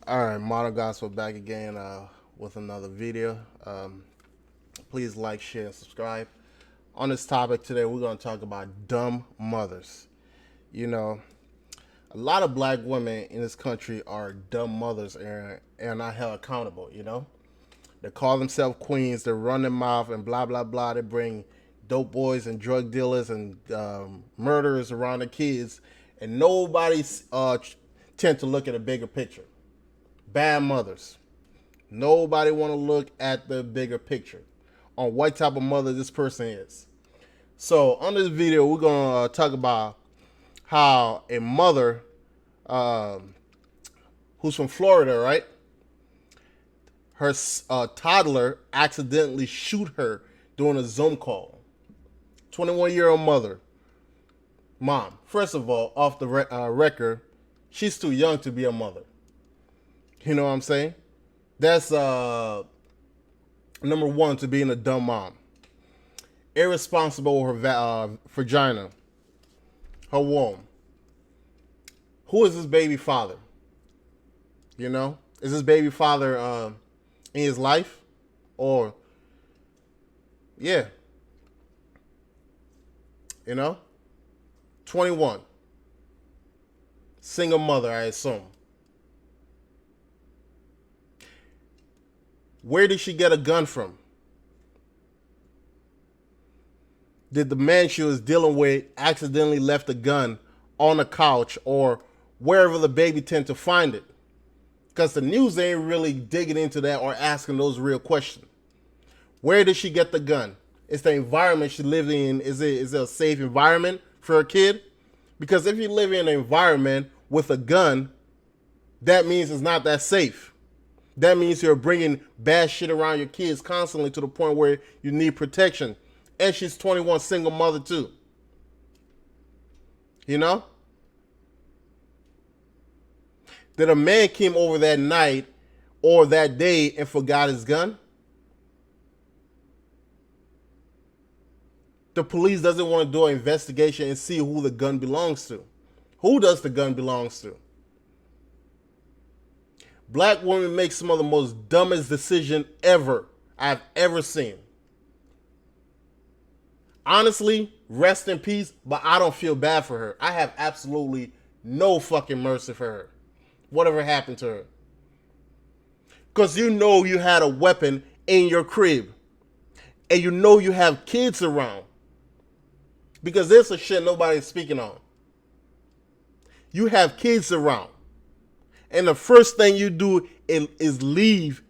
All right, Modern Gospel back again with another video. Please like, share, and subscribe. On this topic today, we're going to talk about dumb mothers. You know, a lot of black women in this country are dumb mothers and are not held accountable. They call themselves queens, they run their mouth and blah, blah, blah. They bring dope boys and drug dealers and murderers around the kids, and nobody tend to look at a bigger picture. Bad mothers. Nobody want to look at the bigger picture on what type of mother this person is. So on this video, we're going to talk about how a mother who's from Florida, right? Her toddler accidentally shoot her during a Zoom call. 21-year-old mom. First of all, off the record, she's too young to be a mother. You know what I'm saying? That's number one to being a dumb mom. Irresponsible with her vagina, her womb. Who is this baby father? Is this baby father in his life? Or, yeah. 21. Single mother, I assume. Where did she get a gun from? Did the man she was dealing with accidentally left a gun on the couch or wherever the baby tend to find it? Because the news ain't really digging into that or asking those real questions. Where did she get the gun? It's the environment she lived in. Is it a safe environment for a kid? Because if you live in an environment with a gun, that means it's not that safe. That means you're bringing bad shit around your kids constantly to the point where you need protection. And she's 21, single mother too. Did a man came over that night or that day and forgot his gun? The police doesn't want to do an investigation and see who the gun belongs to. Who does the gun belongs to? Black women make some of the most dumbest decisions I've ever seen. Honestly, rest in peace, but I don't feel bad for her. I have absolutely no fucking mercy for her. Whatever happened to her. Because you had a weapon in your crib. And you have kids around. Because there's a shit nobody's speaking on. You have kids around. And the first thing you do is leave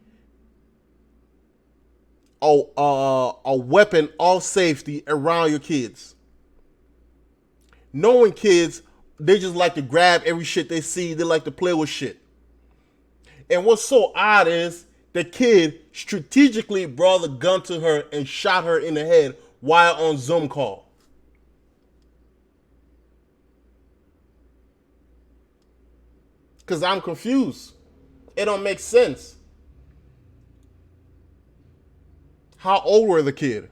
a weapon of safety around your kids. Knowing kids, they just like to grab every shit they see. They like to play with shit. And what's so odd is the kid strategically brought the gun to her and shot her in the head while on Zoom call. Because I'm confused. It don't make sense. How old were the kid?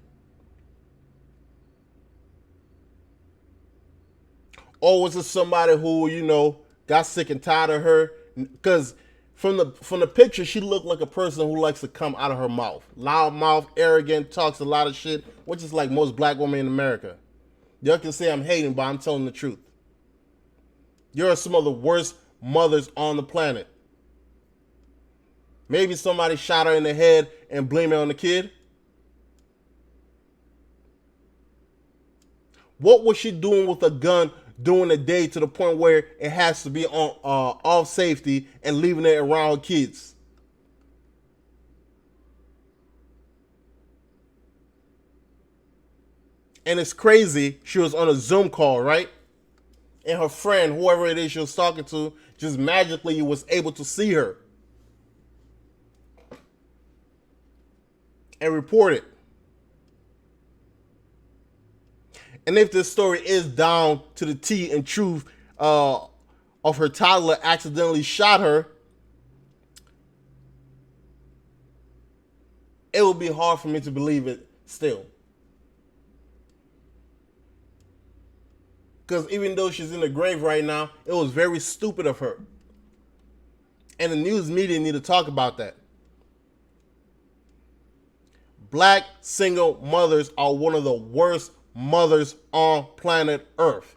Or was it somebody who, got sick and tired of her? Because from the picture, she looked like a person who likes to come out of her mouth. Loud mouth, arrogant, talks a lot of shit, which is like most black women in America. Y'all can say I'm hating, but I'm telling the truth. You're some of the worst mothers on the planet. Maybe somebody shot her in the head and blame it on the kid. What was she doing with a gun during the day to the point where it has to be on off safety and leaving it around kids? And it's crazy. She was on a Zoom call, right? And her friend, whoever it is she was talking to, just magically was able to see her and report it. And if this story is down to the T and truth of her toddler accidentally shot her, it would be hard for me to believe it still. Because even though she's in the grave right now, it was very stupid of her. And the news media need to talk about that. Black single mothers are one of the worst mothers on planet Earth.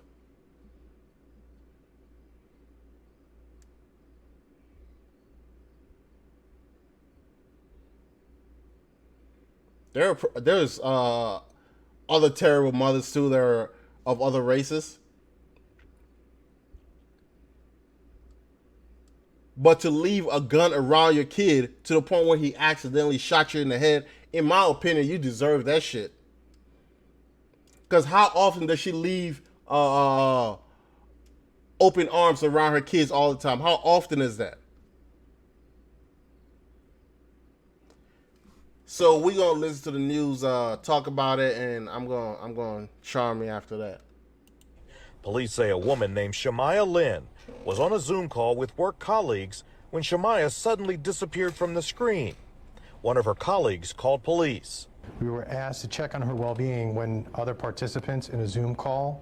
There's other terrible mothers too that are of other races. But to leave a gun around your kid to the point where he accidentally shot you in the head, in my opinion, you deserve that shit. Because how often does she leave open arms around her kids all the time? How often is that? So we gonna listen to the news, talk about it, and I'm gonna charm you after that. Police say a woman named Shamaya Lynn was on a Zoom call with work colleagues when Shamaya suddenly disappeared from the screen. One of her colleagues called police. We were asked to check on her well-being when other participants in a Zoom call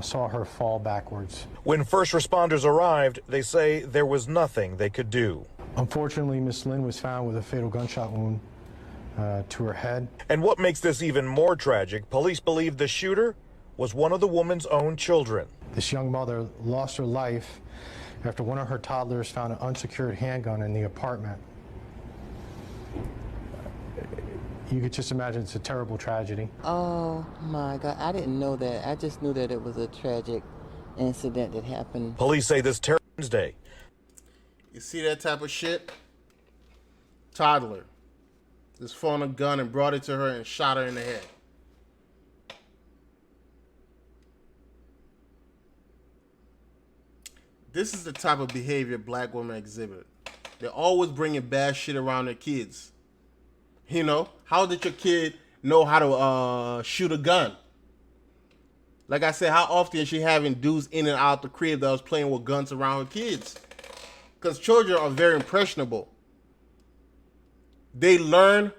saw her fall backwards. When first responders arrived, they say there was nothing they could do. Unfortunately, Miss Lynn was found with a fatal gunshot wound to her head. And what makes this even more tragic, police believe the shooter was one of the woman's own children. This young mother lost her life after one of her toddlers found an unsecured handgun in the apartment. You could just imagine it's a terrible tragedy. Oh my God, I didn't know that. I just knew that it was a tragic incident that happened. Police say this Wednesday. You see that type of shit? Toddler just found a gun and brought it to her and shot her in the head. This is the type of behavior black women exhibit. They're always bringing bad shit around their kids. You know, how did your kid know how to shoot a gun? Like I said, how often is she having dudes in and out the crib that was playing with guns around her kids? Because children are very impressionable. They learn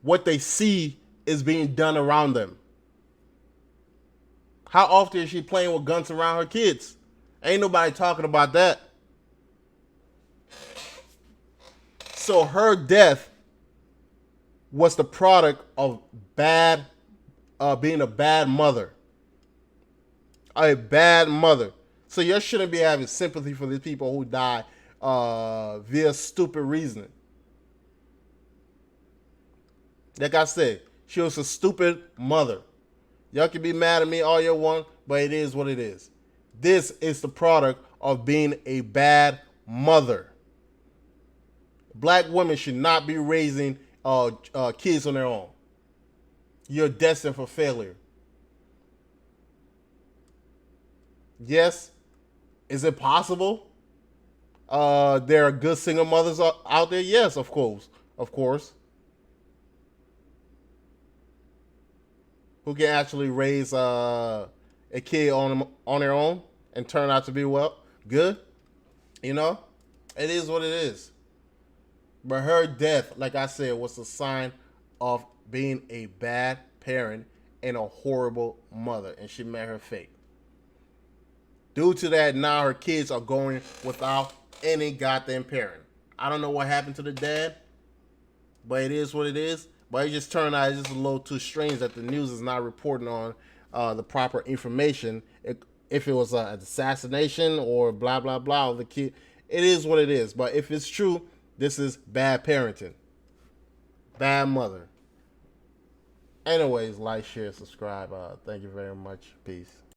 what they see is being done around them. How often is she playing with guns around her kids? Ain't nobody talking about that. So her death was the product of being a bad mother. A bad mother. So you shouldn't be having sympathy for these people who die via stupid reasoning. Like I said, she was a stupid mother. Y'all can be mad at me all you want, but it is what it is. This is the product of being a bad mother. Black women should not be raising kids on their own. You're destined for failure. Yes. Is it possible? There are good single mothers out there? Yes, of course. Of course. Who can actually raise a kid on their own and turn out to be good. You know? It is what it is. But her death, like I said, was a sign of being a bad parent and a horrible mother. And she met her fate. Due to that, now her kids are going without any goddamn parent. I don't know what happened to the dad, but it is what it is. But it just turned out it's just a little too strange that the news is not reporting on the proper information. If it was an assassination or blah, blah, blah of the kid, it is what it is. But if it's true, this is bad parenting. Bad mother. Anyways, like, share, subscribe. Thank you very much. Peace.